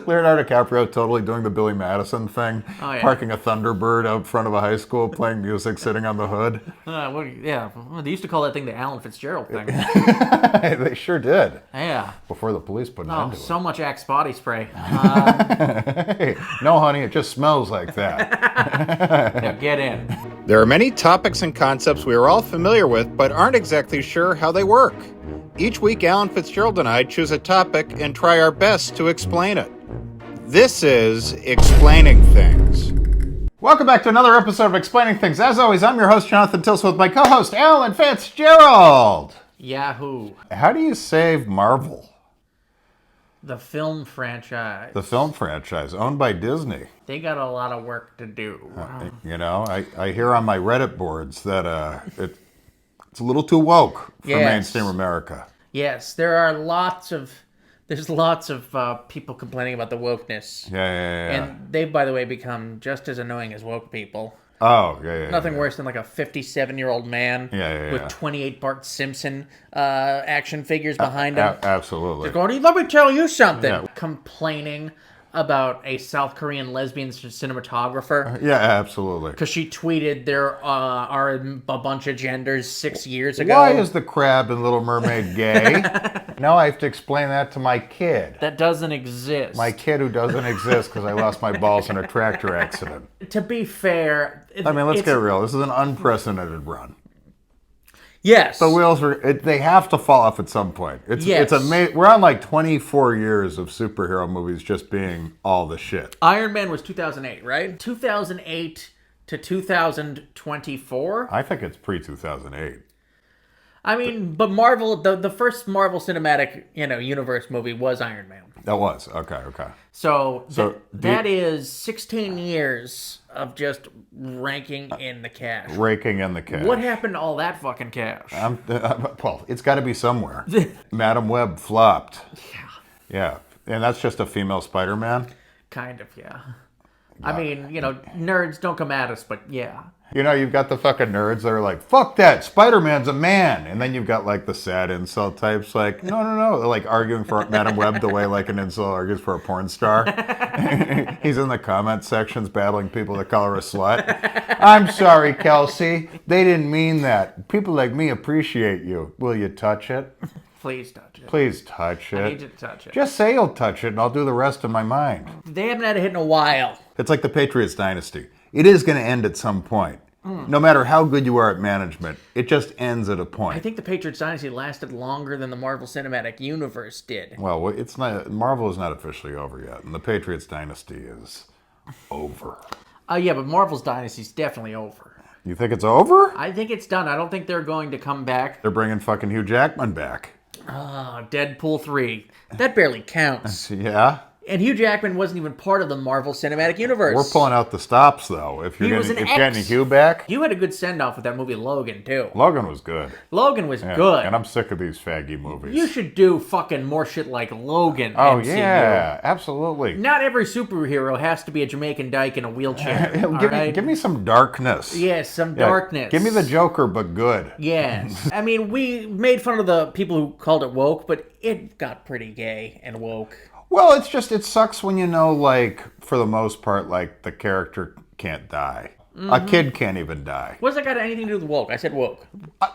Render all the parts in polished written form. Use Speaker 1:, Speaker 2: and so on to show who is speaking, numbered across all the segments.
Speaker 1: Leonardo DiCaprio totally doing the Billy Madison thing,
Speaker 2: Oh, yeah.
Speaker 1: parking a Thunderbird out front of a high school, playing music, sitting on the hood.
Speaker 2: Yeah, well, they used to call that thing the Alan Fitzgerald thing.
Speaker 1: They sure did.
Speaker 2: Yeah.
Speaker 1: Before the police put an
Speaker 2: Oh,
Speaker 1: end to
Speaker 2: so much Axe body spray.
Speaker 1: it. Hey, no, honey, it just smells like that.
Speaker 2: Yeah, get in.
Speaker 1: There are many topics and concepts we are all familiar with, but aren't exactly sure how they work. Each week, Alan Fitzgerald and I choose a topic and try our best to explain it. This is Explaining Things. Welcome back to another episode of Explaining Things. As always, I'm your host, Jonathan Tilson, with my co-host, Alan Fitzgerald.
Speaker 2: Yahoo.
Speaker 1: How do you save Marvel?
Speaker 2: The film franchise.
Speaker 1: The film franchise, owned by Disney.
Speaker 2: They got a lot of work to do.
Speaker 1: You know, I hear on my Reddit boards that it's a little too woke for
Speaker 2: Yes.
Speaker 1: mainstream America.
Speaker 2: Yes, there's lots of people complaining about the wokeness.
Speaker 1: Yeah.
Speaker 2: And they've, by the way, become just as annoying as woke people.
Speaker 1: Oh, yeah.
Speaker 2: Nothing worse than like a 57-year-old man
Speaker 1: Yeah.
Speaker 2: with 28 Bart Simpson action figures behind him.
Speaker 1: Absolutely.
Speaker 2: Going, let me tell you something.
Speaker 1: Yeah.
Speaker 2: Complaining about a South Korean lesbian cinematographer
Speaker 1: Yeah, absolutely.
Speaker 2: because she tweeted there are a bunch of genders 6 years ago.
Speaker 1: Why is the crab in Little Mermaid gay? Now I have to explain that to my kid.
Speaker 2: that doesn't exist?
Speaker 1: My kid who doesn't exist because I lost my balls in a tractor accident.
Speaker 2: To be fair,
Speaker 1: I mean, let's get real. This is an unprecedented run.
Speaker 2: Yes.
Speaker 1: The wheels they have to fall off at some point.
Speaker 2: Yes.
Speaker 1: We're on like 24 years of superhero movies just being all the shit.
Speaker 2: Iron Man was 2008, right? 2008 to 2024.
Speaker 1: I think it's pre-2008.
Speaker 2: I mean, but Marvel, the first Marvel Cinematic Universe movie was Iron Man.
Speaker 1: That was. Okay.
Speaker 2: So,
Speaker 1: So,
Speaker 2: that is 16 years of just ranking in the cash.
Speaker 1: Raking in the cash.
Speaker 2: What happened to all that fucking cash?
Speaker 1: Well, it's got to be somewhere. Madam Web flopped. Yeah. And that's just a female Spider-Man?
Speaker 2: Kind of, yeah. I mean, nerds don't come at us, but yeah.
Speaker 1: You know, you've got the fucking nerds that are like, fuck that, Spider-Man's a man. And then you've got like the sad incel types like, no. They're like arguing for Madam Web the way like an incel argues for a porn star. He's in the comment sections battling people that call her a slut. I'm sorry, Kelsey. They didn't mean that. People like me appreciate you. Will you touch it?
Speaker 2: Please touch it.
Speaker 1: Please touch it.
Speaker 2: I need you to touch it.
Speaker 1: Just say you'll touch it and I'll do the rest in my mind.
Speaker 2: They haven't had a hit in a while.
Speaker 1: It's like the Patriots dynasty. It is going to end at some point. No matter how good you are at management, it just ends at a
Speaker 2: I
Speaker 1: point.
Speaker 2: think the Patriots dynasty lasted longer than the Marvel Cinematic Universe did.
Speaker 1: Well, it's not. Marvel is not officially over yet, and the Patriots dynasty is over.
Speaker 2: Yeah, but Marvel's dynasty is definitely over.
Speaker 1: You think it's over?
Speaker 2: I think it's done. I don't think they're going to come back.
Speaker 1: They're bringing fucking Hugh Jackman back.
Speaker 2: Deadpool 3. That barely counts.
Speaker 1: Yeah.
Speaker 2: And Hugh Jackman wasn't even part of the Marvel Cinematic Universe.
Speaker 1: We're pulling out the stops, though. If you're getting Hugh back,
Speaker 2: You had a good send-off with that movie Logan, too.
Speaker 1: Logan was good.
Speaker 2: Logan was
Speaker 1: Yeah,
Speaker 2: good.
Speaker 1: And I'm sick of these faggy movies.
Speaker 2: You should do fucking more shit like Logan.
Speaker 1: Oh,
Speaker 2: MCU.
Speaker 1: yeah. Absolutely.
Speaker 2: Not every superhero has to be a Jamaican dyke in a wheelchair.
Speaker 1: Give me some darkness.
Speaker 2: Yes, some
Speaker 1: Yeah,
Speaker 2: darkness.
Speaker 1: Give me the Joker, but good.
Speaker 2: Yes. I mean, we made fun of the people who called it woke, but it got pretty gay and woke.
Speaker 1: Well, it sucks when you know, like, for the most part, like, the character can't die. A kid can't even die.
Speaker 2: What's that got anything to do with woke? I said woke.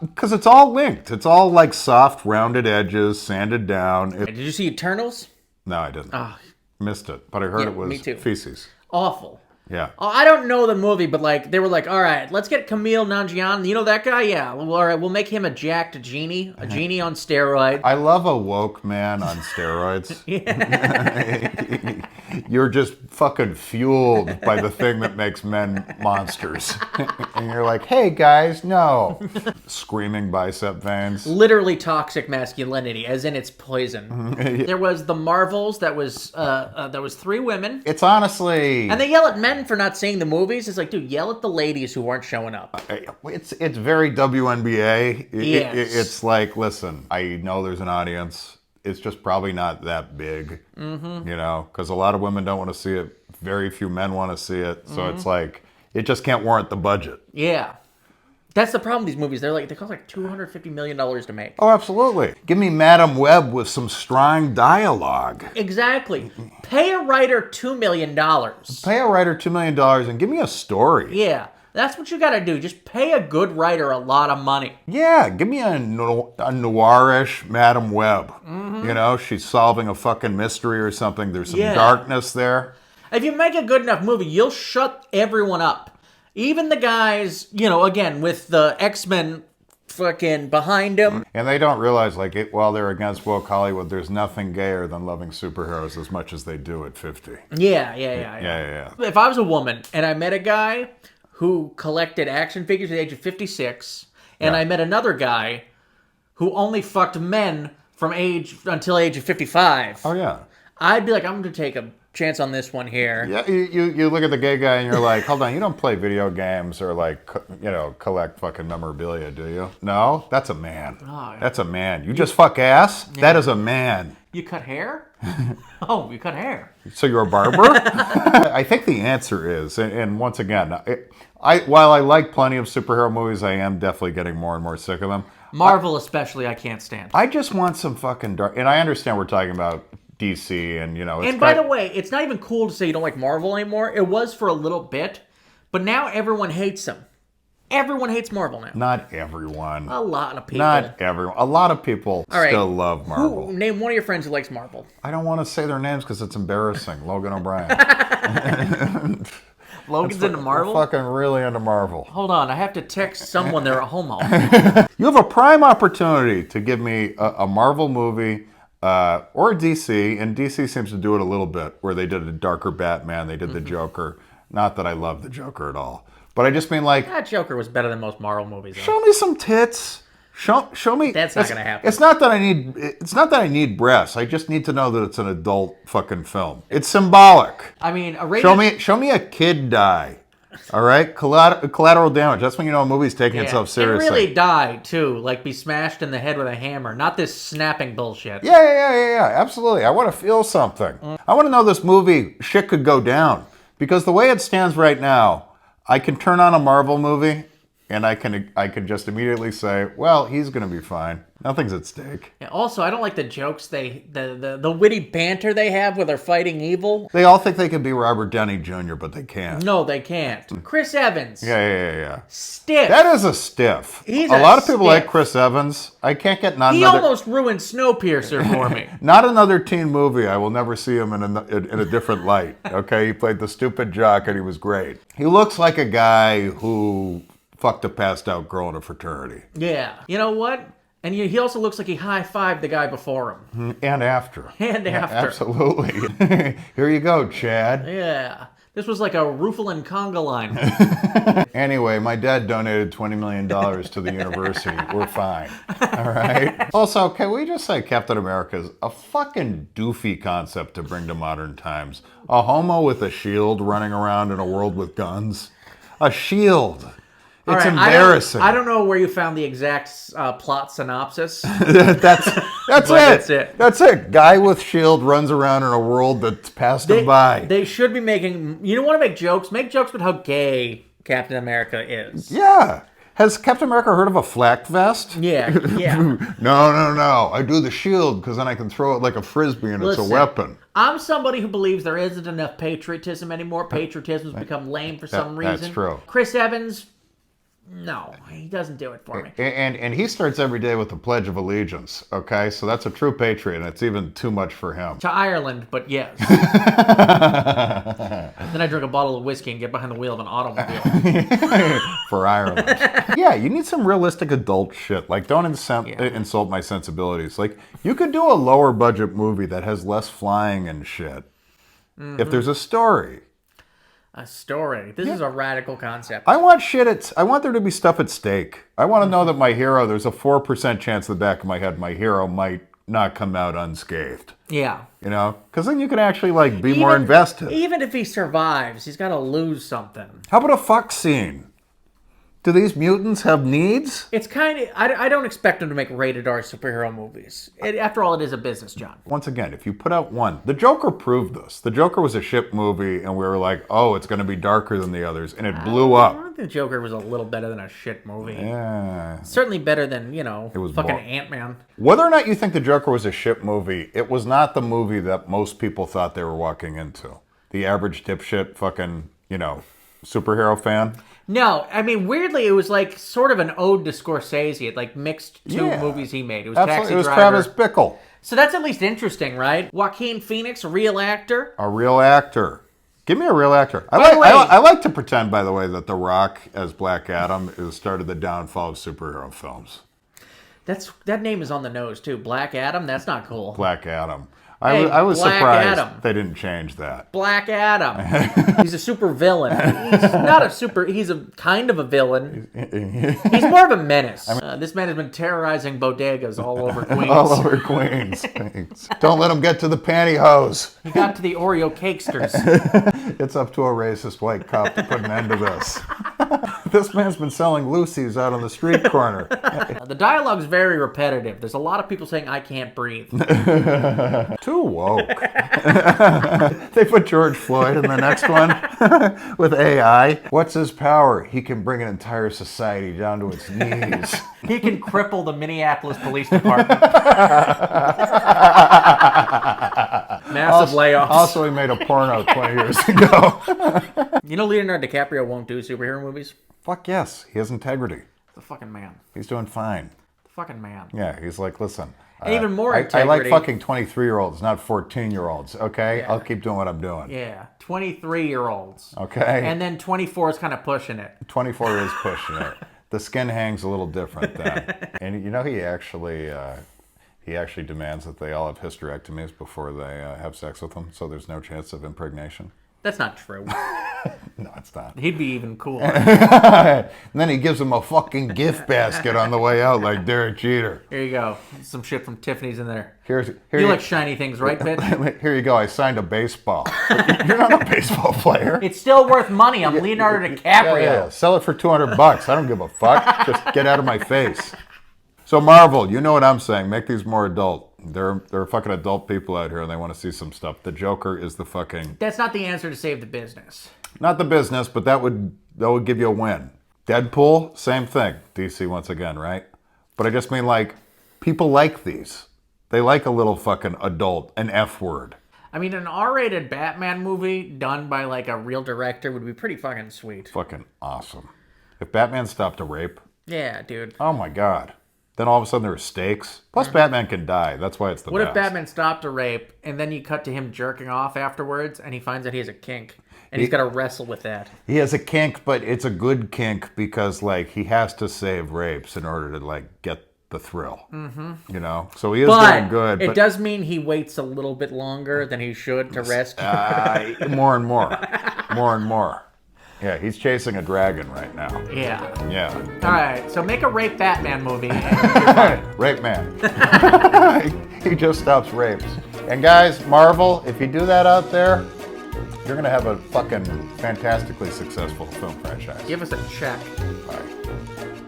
Speaker 1: Because it's all linked. It's all, like, soft, rounded edges, sanded down.
Speaker 2: Did you see Eternals?
Speaker 1: No, I didn't.
Speaker 2: Oh,
Speaker 1: Missed it. But I heard
Speaker 2: Yeah,
Speaker 1: it was
Speaker 2: me too.
Speaker 1: feces.
Speaker 2: awful.
Speaker 1: Yeah.
Speaker 2: Oh, I don't know the movie, but like they were like, all right, let's get Camille Nanjian. You know that guy? Yeah. Well, all right, we'll make him a jacked genie, a genie on steroid.
Speaker 1: I love a woke man on steroids. You're just fucking fueled by the thing that makes men monsters. And you're like, hey guys, no. Screaming bicep veins.
Speaker 2: Literally toxic masculinity, as in it's poison. There was the Marvels. That was 3 women.
Speaker 1: It's honestly...
Speaker 2: And they yell at men for not seeing the movies. It's like, dude, yell at the ladies who weren't showing up.
Speaker 1: It's very WNBA.
Speaker 2: Yes.
Speaker 1: It's like, listen, I know there's an audience. It's just probably not that big, you know, because a lot of women don't want to see it. Very few men want to see it. So it's like, it just can't warrant the budget.
Speaker 2: Yeah. That's the problem with these movies. They cost like $250 million to make.
Speaker 1: Oh, absolutely. Give me Madam Web with some strong dialogue.
Speaker 2: Exactly. Pay a writer $2 million.
Speaker 1: Pay a writer $2 million and give me a story.
Speaker 2: Yeah, that's what you got to do. Just pay a good writer a lot of money.
Speaker 1: Yeah, give me a noirish Madam Web. You know, she's solving a fucking mystery or something. There's some
Speaker 2: Yeah.
Speaker 1: darkness there.
Speaker 2: If you make a good enough movie, you'll shut everyone up. Even the guys, again, with the X-Men fucking behind him.
Speaker 1: And they don't realize, like, while they're against woke Hollywood, there's nothing gayer than loving superheroes as much as they do at 50.
Speaker 2: Yeah. If I was a woman and I met a guy who collected action figures at the age of 56, and I met another guy who only fucked men from until age of 55,
Speaker 1: Oh, yeah.
Speaker 2: I'd be like, I'm going to take a chance on this one here.
Speaker 1: Yeah, you look at the gay guy and you're like, hold on, you don't play video games or like, collect fucking memorabilia, do you? No? That's a man.
Speaker 2: Oh, yeah.
Speaker 1: That's a man. You just fuck ass? That is a man.
Speaker 2: You cut hair? Oh, you cut hair.
Speaker 1: So you're a barber? I think the answer is, and once again, while I like plenty of superhero movies, I am definitely getting more and more sick of them.
Speaker 2: Marvel especially, I can't stand.
Speaker 1: I just want some fucking dark, and I understand we're talking about DC and, it's
Speaker 2: And by the way, it's not even cool to say you don't like Marvel anymore. It was for a little bit, but now everyone hates them. Everyone hates Marvel now.
Speaker 1: Not everyone.
Speaker 2: A lot of people.
Speaker 1: Not everyone. A lot of people still love Marvel.
Speaker 2: Name one of your friends who likes Marvel.
Speaker 1: I don't want to say their names because it's embarrassing. Logan O'Brien.
Speaker 2: Logan's into Marvel?
Speaker 1: Fucking really into Marvel.
Speaker 2: Hold on, I have to text someone they're a homo.
Speaker 1: You have a prime opportunity to give me a Marvel movie or DC, and DC seems to do it a little bit, where they did a darker Batman, they did the Joker. Not that I love the Joker at all, but I just mean like,
Speaker 2: That Joker was better than most Marvel movies. Though.
Speaker 1: show me some tits. Show me.
Speaker 2: That's not gonna happen.
Speaker 1: It's not that I need breasts. I just need to know that it's an adult fucking film. It's symbolic.
Speaker 2: I mean, a rated...
Speaker 1: Show me a kid die. All right, collateral damage. That's when you know a movie's taking itself seriously.
Speaker 2: And really die too, like be smashed in the head with a hammer, not this snapping bullshit.
Speaker 1: Yeah. Absolutely. I want to feel something. I want to know this movie shit could go down, because the way it stands right now, I can turn on a Marvel movie and I can just immediately say, well, he's going to be fine. Nothing's at stake.
Speaker 2: Yeah, also, I don't like the jokes the witty banter they have where they're fighting evil.
Speaker 1: They all think they can be Robert Downey Jr., but they can't.
Speaker 2: No, they can't. Chris Evans.
Speaker 1: Yeah.
Speaker 2: Stiff.
Speaker 1: That is a stiff.
Speaker 2: He's
Speaker 1: a lot of people
Speaker 2: stiff.
Speaker 1: like Chris Evans. I can't get
Speaker 2: He almost ruined Snowpiercer for me.
Speaker 1: Not another teen movie. I will never see him in a different light. Okay, he played the stupid jock and he was great. He looks like a guy who fucked a passed out girl in a fraternity.
Speaker 2: Yeah. You know what? And he also looks like he high-fived the guy before him.
Speaker 1: And after.
Speaker 2: And after.
Speaker 1: Absolutely. Here you go, Chad.
Speaker 2: Yeah. This was like a Rufalin conga line.
Speaker 1: Anyway, my dad donated $20 million to the university. We're fine. All right? Also, can we just say Captain America is a fucking doofy concept to bring to modern times? A homo with a shield running around in a world with guns? A shield. It's embarrassing.
Speaker 2: I don't know where you found the exact plot synopsis.
Speaker 1: That's it. That's it. Guy with shield runs around in a world that's passed him by.
Speaker 2: They should be making... You don't want to make jokes? Make jokes about how gay Captain America is.
Speaker 1: Yeah. Has Captain America heard of a flak vest?
Speaker 2: Yeah.
Speaker 1: No. I do the shield because then I can throw it like a frisbee and it's a weapon.
Speaker 2: I'm somebody who believes there isn't enough patriotism anymore. Patriotism's become lame for some reason.
Speaker 1: That's true.
Speaker 2: Chris Evans... No, he doesn't do it for me.
Speaker 1: And he starts every day with the Pledge of Allegiance, okay? So that's a true patriot, and it's even too much for him.
Speaker 2: To Ireland, but yes. Then I drink a bottle of whiskey and get behind the wheel of an automobile.
Speaker 1: For Ireland. Yeah, you need some realistic adult shit. Like, don't insult my sensibilities. Like, you could do a lower budget movie that has less flying and shit. Mm-hmm. If there's a story.
Speaker 2: A story. This is a radical concept.
Speaker 1: I want there to be stuff at stake. I want to know that my hero, there's a 4% chance in the back of my head my hero might not come out unscathed.
Speaker 2: Yeah.
Speaker 1: You know? Because then you can actually, like, be more invested.
Speaker 2: Even if he survives, he's got to lose something.
Speaker 1: How about a fuck scene? Do these mutants have needs?
Speaker 2: It's kind of... I don't expect them to make rated R superhero movies. After all, it is a business, John.
Speaker 1: Once again, if you put out one... The Joker proved this. The Joker was a shit movie, and we were like, oh, it's going to be darker than the others, and it blew
Speaker 2: I
Speaker 1: up.
Speaker 2: think the Joker was a little better than a shit movie.
Speaker 1: Yeah.
Speaker 2: Certainly better than, you know,
Speaker 1: was
Speaker 2: fucking
Speaker 1: more-
Speaker 2: Ant-Man.
Speaker 1: Whether or not you think the Joker was a shit movie, it was not the movie that most people thought they were walking into. The average dipshit fucking, you know, superhero fan.
Speaker 2: No, I mean, weirdly, it was like sort of an ode to Scorsese. It like mixed two
Speaker 1: Yeah.
Speaker 2: movies he made. It was
Speaker 1: Absolutely.
Speaker 2: Taxi
Speaker 1: It was
Speaker 2: Driver.
Speaker 1: Travis Bickle,
Speaker 2: So that's at least interesting, right? Joaquin Phoenix, a real actor.
Speaker 1: a real actor. Give me a real actor.
Speaker 2: By the way-
Speaker 1: I like to pretend, by the way, that The Rock as Black Adam is started the downfall of superhero films.
Speaker 2: That name is on the nose too. Black Adam. That's not cool.
Speaker 1: Black Adam.
Speaker 2: Hey,
Speaker 1: I was
Speaker 2: Black
Speaker 1: surprised
Speaker 2: Adam.
Speaker 1: they didn't change that.
Speaker 2: Black Adam. He's a super villain. He's not a super. He's a kind of a villain. He's more of a menace. This man has been terrorizing bodegas all over Queens.
Speaker 1: All over Queens. Don't let him get to the pantyhose.
Speaker 2: He got to the Oreo cakesters.
Speaker 1: It's up to a racist white cop to put an end to this. This man's been selling Lucy's out on the street corner.
Speaker 2: The dialogue's very repetitive. There's a lot of people saying, "I can't breathe."
Speaker 1: Too woke. They put George Floyd in the next one with AI. What's his power? He can bring an entire society down to its knees.
Speaker 2: He can cripple the Minneapolis Police Department. Massive layoffs.
Speaker 1: Also, he made a porno 20 years ago.
Speaker 2: You know Leonardo DiCaprio won't do superhero movies?
Speaker 1: Fuck yes. He has integrity.
Speaker 2: The fucking man.
Speaker 1: He's doing fine.
Speaker 2: The fucking man.
Speaker 1: Yeah, he's like, listen.
Speaker 2: And even more
Speaker 1: I like
Speaker 2: integrity.
Speaker 1: fucking 23-year-olds, not 14-year-olds, okay?
Speaker 2: Yeah.
Speaker 1: I'll keep doing what I'm doing.
Speaker 2: Yeah. 23-year-olds.
Speaker 1: Okay?
Speaker 2: And then 24 is kind of pushing it.
Speaker 1: 24 is pushing it. The skin hangs a little different then. And you know, he actually demands that they all have hysterectomies before they have sex with him, so there's no chance of impregnation.
Speaker 2: That's not true.
Speaker 1: No, it's not.
Speaker 2: He'd be even cooler.
Speaker 1: And then he gives him a fucking gift basket on the way out, like Derek Jeter.
Speaker 2: Here you go. Some shit from Tiffany's in there.
Speaker 1: Here
Speaker 2: You like shiny things, right, bitch?
Speaker 1: Here you go. I signed a baseball. You're not a baseball player.
Speaker 2: It's still worth money. I'm Leonardo DiCaprio.
Speaker 1: Yeah. Sell it for $200. I don't give a fuck. Just get out of my face. So Marvel, you know what I'm saying. Make these more adult. There are fucking adult people out here and they want to see some stuff. The Joker is the fucking...
Speaker 2: That's not the answer to save the business.
Speaker 1: Not the business, but that would give you a win. Deadpool, same thing. DC once again, right? But I just mean like, people like these. They like a little fucking adult, an F word.
Speaker 2: I mean, an R-rated Batman movie done by like a real director would be pretty fucking sweet.
Speaker 1: Fucking awesome. If Batman stopped a rape,
Speaker 2: Yeah, dude.
Speaker 1: oh my God. Then all of a sudden there were stakes. Plus Batman can die. That's why it's the
Speaker 2: What
Speaker 1: best.
Speaker 2: if Batman stopped a rape and then you cut to him jerking off afterwards and he finds that he has a kink and he's got to wrestle with that?
Speaker 1: He has a kink, but it's a good kink because like he has to save rapes in order to like get the thrill. Mm-hmm. You know? So he is doing good.
Speaker 2: It does mean he waits a little bit longer than he should to rescue.
Speaker 1: More and more. More and more. Yeah, he's chasing a dragon right now.
Speaker 2: Yeah.
Speaker 1: Yeah.
Speaker 2: All right, so make a rape Batman movie. And you're fine.
Speaker 1: Rape man. He just stops rapes. And guys, Marvel, if you do that out there, you're going to have a fucking fantastically successful film franchise.
Speaker 2: Give us a check.
Speaker 1: Bye.